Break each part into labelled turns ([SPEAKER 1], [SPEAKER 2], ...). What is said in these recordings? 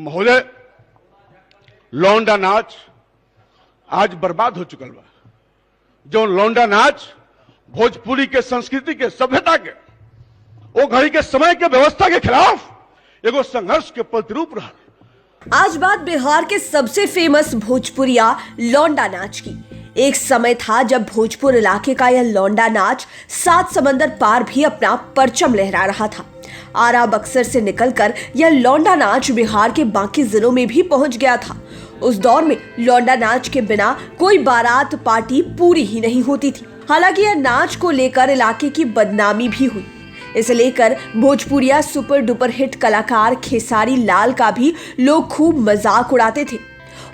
[SPEAKER 1] महोदय, लौंडा नाच आज बर्बाद हो चुकल बा। जो लौंडा नाच भोजपुरी के संस्कृति के सभ्यता के वो घड़ी के समय के व्यवस्था के खिलाफ एगो संघर्ष के प्रतिरूप रहा।
[SPEAKER 2] आज बात बिहार के सबसे फेमस भोजपुरिया लौंडा नाच की। एक समय था जब भोजपुर इलाके का यह लौंडा नाच 7 समंदर पार भी अपना परचम लहरा रहा था। आरा बक्सर से निकलकर यह लौंडा नाच बिहार के बाकी जिलों में भी पहुंच गया था। उस दौर में लौंडा नाच के बिना कोई बारात पार्टी पूरी ही नहीं होती थी। हालांकि यह नाच को लेकर इलाके की बदनामी भी हुई। इसे लेकर भोजपुरिया सुपर डुपर हिट कलाकार खेसारी लाल का भी लोग खूब मजाक उड़ाते थे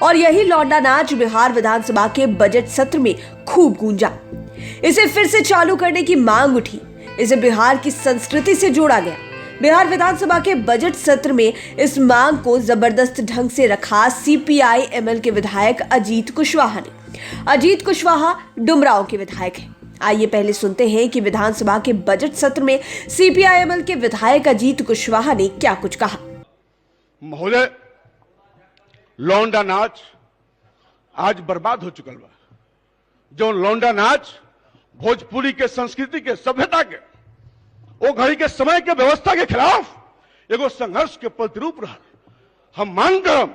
[SPEAKER 2] और यही लौंडा नाच बिहार विधानसभा के बजट सत्र में खूब गूंजा। इसे फिर से चालू करने की मांग उठी। इसे बिहार की संस्कृति से जोड़ा गया। बिहार विधानसभा के बजट सत्र में इस मांग को जबरदस्त ढंग से रखा CPI-ML के विधायक अजीत कुशवाहा ने। अजीत कुशवाहा डुमरांव के विधायक हैं। आइए पहले सुनते हैं कि विधानसभा के बजट सत्र में CPI-ML के विधायक अजीत कुशवाहा ने क्या कुछ कहा।
[SPEAKER 1] महोदय, लौंडा नाच आज बर्बाद हो चुकल बा। जो लौंडा नाच भोजपुरी के संस्कृति के सभ्यता के वो घड़ी के समय के व्यवस्था के खिलाफ एगो संघर्ष के प्रतिरूप रहा। हम मांग करम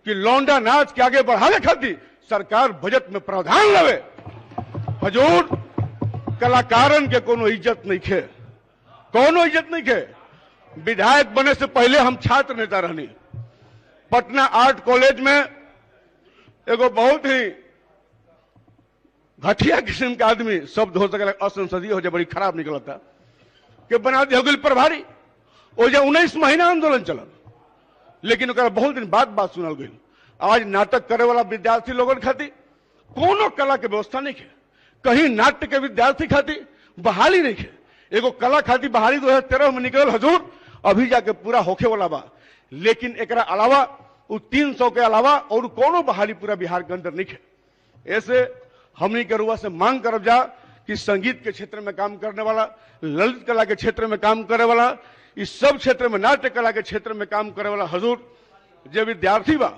[SPEAKER 1] कि लौंडा नाच के आगे बढ़ाने खातिर सरकार बजट में प्रावधान लावे। हजूर, कलाकारन के कोनो इज्जत नहीं खे, कोनो इज्जत नहीं खे। विधायक बने से पहले हम छात्र नेता रहनी। पटना आर्ट कॉलेज में एगो बहुत ही घटिया किस्म का आदमी, शब्द हो सके असंसदीय हो जाए, बड़ी खराब निकलता कि बना दिया गई प्रभारी। वो जो 19 महीना आंदोलन चलल, लेकिन बहुत दिन बाद बात सुनल गई। आज नाटक करे वाला विद्यार्थी लोगन खातिर कोनो कला के व्यवस्था नहीं है। कहीं नाट्य के विद्यार्थी खातिर बहाली नहीं है। एगो कला खातिर बहाली 2013 में निकल हजूर, अभी जाके पूरा होखे वाला बा। लेकिन एकरा अलावा 300 के अलावा और कोनो बहाली पूरा बिहार के अंदर नहीं है। ऐसे हमनी के रुआ से मांग करब जा कि संगीत के क्षेत्र में काम करने वाला, ललित कला के क्षेत्र में काम करे वाला, इस सब क्षेत्र में, नाट्य कला के क्षेत्र में काम करे वाला हजूर जो विद्यार्थी बा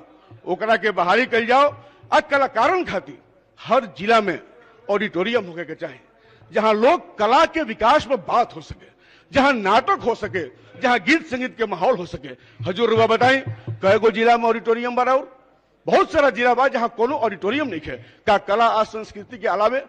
[SPEAKER 1] ओकरा के बहाली कल जाओ। आ कलाकारन खातिर हर जिला में ऑडिटोरियम होके के चाहे, जहां लोग कला के विकास में बात हो सके, जहां नाटक हो सके, जहां गीत संगीत के माहौल हो सके। हजूर रुआ बताई कएगो जिला में ऑडिटोरियम बा और बहुत सारा जिला बा जहां कोनो ऑडिटोरियम नहीं है। का कला आ संस्कृति के अलावे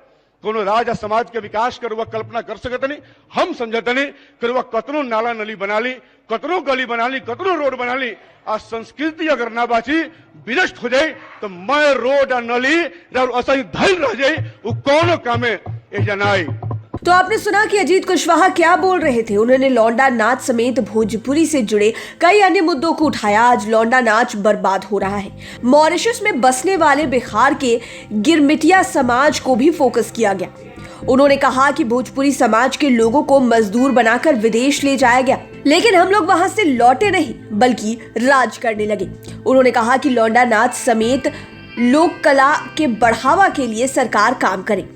[SPEAKER 1] कोनो राज आ समाज के विकास के रुआ कल्पना कर सकत नहीं। हम समझते नहीं कि रुआ कतनो नाला नली बना ली, कतनो गली बना ली, कतनो रोड बना ली, आ संस्कृति अगर ना बाची, विनष्ट हो जाए तो मैं रोड आ नली और असही धैल रह जाए, वो कोनो कामे एजा ना आई।
[SPEAKER 2] तो आपने सुना कि अजीत कुशवाहा क्या बोल रहे थे। उन्होंने लौंडा नाच समेत भोजपुरी से जुड़े कई अन्य मुद्दों को उठाया। आज लौंडा नाच बर्बाद हो रहा है। मॉरिशस में बसने वाले बिहार के गिरमिटिया समाज को भी फोकस किया गया। उन्होंने कहा कि भोजपुरी समाज के लोगों को मजदूर बनाकर विदेश ले जाया गया, लेकिन हम लोग वहां से लौटे नहीं बल्कि राज करने लगे। उन्होंने कहा कि लौंडा नाच समेत लोक कला के बढ़ावा के लिए सरकार काम करे,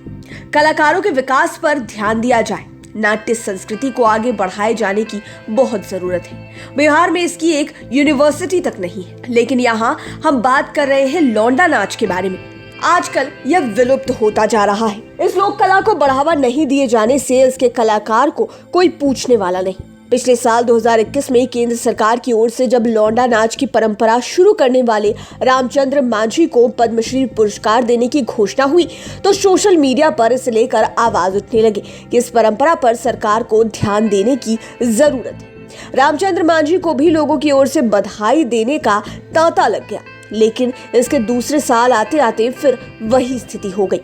[SPEAKER 2] कलाकारों के विकास पर ध्यान दिया जाए। नाट्य संस्कृति को आगे बढ़ाए जाने की बहुत जरूरत है। बिहार में इसकी एक यूनिवर्सिटी तक नहीं है, लेकिन यहाँ हम बात कर रहे हैं लौंडा नाच के बारे में। आजकल यह विलुप्त होता जा रहा है। इस लोक कला को बढ़ावा नहीं दिए जाने से इसके कलाकार को कोई पूछने वाला नहीं। पिछले साल 2021 में केंद्र सरकार की ओर से जब लौंडा नाच की परंपरा शुरू करने वाले रामचंद्र मांझी को पद्मश्री पुरस्कार देने की घोषणा हुई तो सोशल मीडिया पर इसे लेकर आवाज उठने लगी कि इस परंपरा पर सरकार को ध्यान देने की जरूरत है। रामचंद्र मांझी को भी लोगों की ओर से बधाई देने का तांता लग गया, लेकिन इसके दूसरे साल आते आते फिर वही स्थिति हो गई।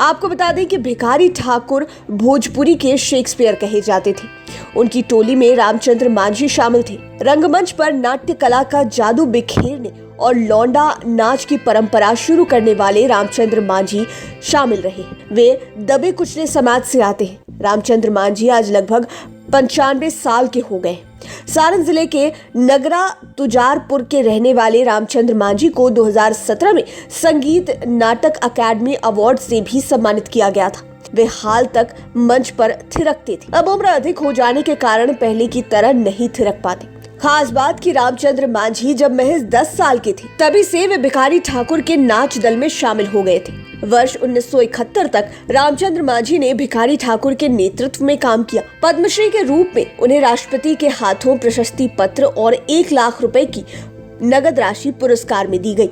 [SPEAKER 2] आपको बता दें कि भिखारी ठाकुर भोजपुरी के शेक्सपियर कहे जाते थे। उनकी टोली में रामचंद्र मांझी शामिल थे। रंगमंच पर नाट्य कला का जादू बिखेरने और लौंडा नाच की परंपरा शुरू करने वाले रामचंद्र मांझी शामिल रहे। वे दबे कुचले समाज से आते हैं। रामचंद्र मांझी आज लगभग 95 साल के हो गए। सारण जिले के नगरा तुजारपुर के रहने वाले रामचंद्र मांझी को 2017 में संगीत नाटक अकादमी अवार्ड से भी सम्मानित किया गया था। वे हाल तक मंच पर थिरकते थे। अब उम्र अधिक हो जाने के कारण पहले की तरह नहीं थिरक पाते। खास बात कि रामचंद्र मांझी जब महज 10 साल के थे तभी से वे भिखारी ठाकुर के नाच दल में शामिल हो गए थे। वर्ष 1971 तक रामचंद्र मांझी ने भिखारी ठाकुर के नेतृत्व में काम किया। पद्मश्री के रूप में उन्हें राष्ट्रपति के हाथों प्रशस्ति पत्र और 1 लाख रुपए की नगद राशि पुरस्कार में दी गई।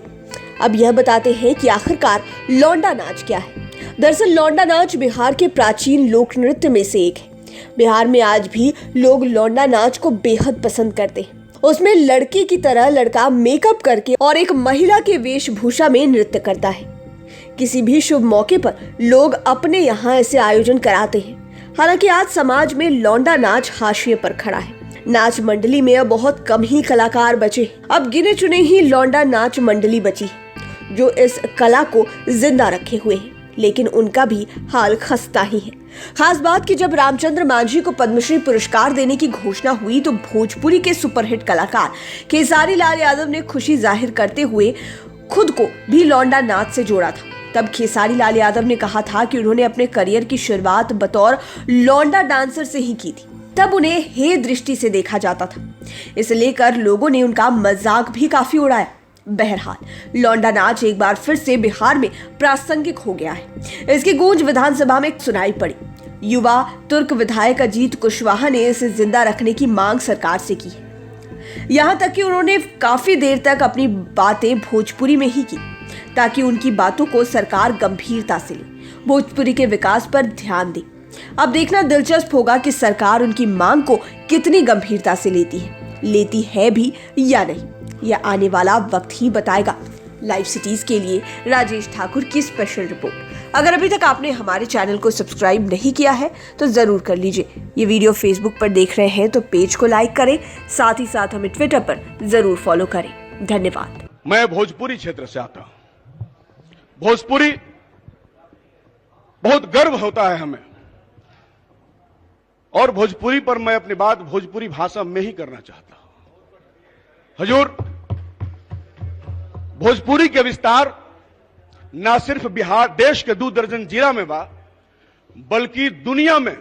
[SPEAKER 2] अब यह बताते हैं कि आखिरकार लौंडा नाच क्या है। दरअसल लौंडा नाच बिहार के प्राचीन लोक नृत्य में से एक है। बिहार में आज भी लोग लौंडा नाच को बेहद पसंद करते हैं। उसमें लड़की की तरह लड़का मेकअप करके और एक महिला के वेशभूषा में नृत्य करता है। किसी भी शुभ मौके पर लोग अपने यहाँ ऐसे आयोजन कराते हैं। हालांकि आज समाज में लौंडा नाच हाशिए पर खड़ा है। नाच मंडली में अब बहुत कम ही कलाकार बचे। अब गिने चुने ही लौंडा नाच मंडली बची जो इस कला को जिंदा रखे हुए हैं, लेकिन उनका भी हाल खस्ता ही है। खास बात कि जब रामचंद्र मांझी को पद्मश्री पुरस्कार देने की घोषणा हुई तो भोजपुरी के सुपरहिट कलाकार खेसारी लाल यादव ने खुशी जाहिर करते हुए खुद को भी लौंडा नाच से जोड़ा था। तब खेसारी लाल यादव ने कहा था कि उन्होंने अपने करियर की शुरुआत बतौर लौंडा डांसर से ही की थी। तब उन्हें हे दृष्टि से देखा जाता था। इसे लेकर लोगों ने उनका मजाक भी काफी उड़ाया। बहरहाल लौंडा नाच एक बार फिर से बिहार में प्रासंगिक हो गया है। इसकी गूंज विधानसभा में सुनाई पड़ी। युवा तुर्क विधायक अजीत कुशवाहा ने इसे जिंदा रखने की मांग सरकार से की है। यहाँ तक कि उन्होंने काफी देर तक अपनी बातें भोजपुरी में ही की ताकि उनकी बातों को सरकार गंभीरता से ले, भोजपुरी के विकास पर ध्यान दे। अब देखना दिलचस्प होगा कि सरकार उनकी मांग को कितनी गंभीरता से लेती है भी या नहीं। यह आने वाला वक्त ही बताएगा। लाइव सिटीज के लिए राजेश ठाकुर की स्पेशल रिपोर्ट। अगर अभी तक आपने हमारे चैनल को सब्सक्राइब नहीं किया है तो जरूर कर लीजिए। ये वीडियो फेसबुक पर देख रहे हैं तो पेज को लाइक करें, साथ ही साथ हमें ट्विटर पर जरूर फॉलो करें। धन्यवाद।
[SPEAKER 1] मैं भोजपुरी क्षेत्र से आता हूं। भोजपुरी बहुत गर्व होता है हमें, और भोजपुरी पर मैं अपनी बात भोजपुरी भाषा में ही करना चाहता हूं। हजूर, भोजपुरी के विस्तार न सिर्फ बिहार देश के 2 दर्जन जिला में बा, बल्कि दुनिया में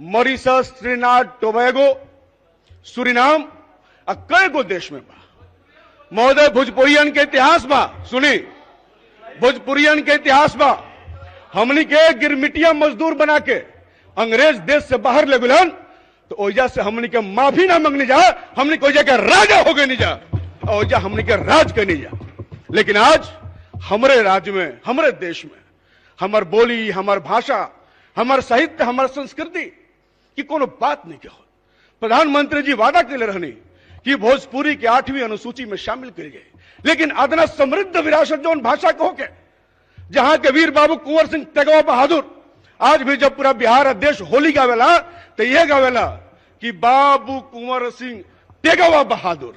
[SPEAKER 1] मॉरिशस, त्रिनाड, टोबैगो, सुरिनाम और कई गो देश में बा। महोदय, भोजपुरियन के इतिहास बा। सुनी, भोजपुरियन के इतिहास बा। हमनी के गिरमिटिया मजदूर बना के अंग्रेज देश से बाहर ले गुलन तो ओजा से हमनी के माफी ना मांगने जा, हमनी को ओजा के राजा हो गए नहीं जा, ओजा हमनी के राज के नहीं जा। लेकिन आज हमारे राज्य में, हमारे देश में हमार बोली, हमार भाषा, हमार साहित्य, हमार संस्कृति की कोनो बात नहीं कहो। प्रधानमंत्री जी वादा के लिए रहनी कि भोजपुरी के 8वीं अनुसूची में शामिल कर गए, लेकिन अदना समृद्ध विरासत जो भाषा को के, जहां के वीर बाबू कुंवर सिंह तेगवा बहादुर आज भी जब पूरा बिहार देश होली गावेला तो यह गावेला कि बाबू कुंवर सिंह तेगवा बहादुर।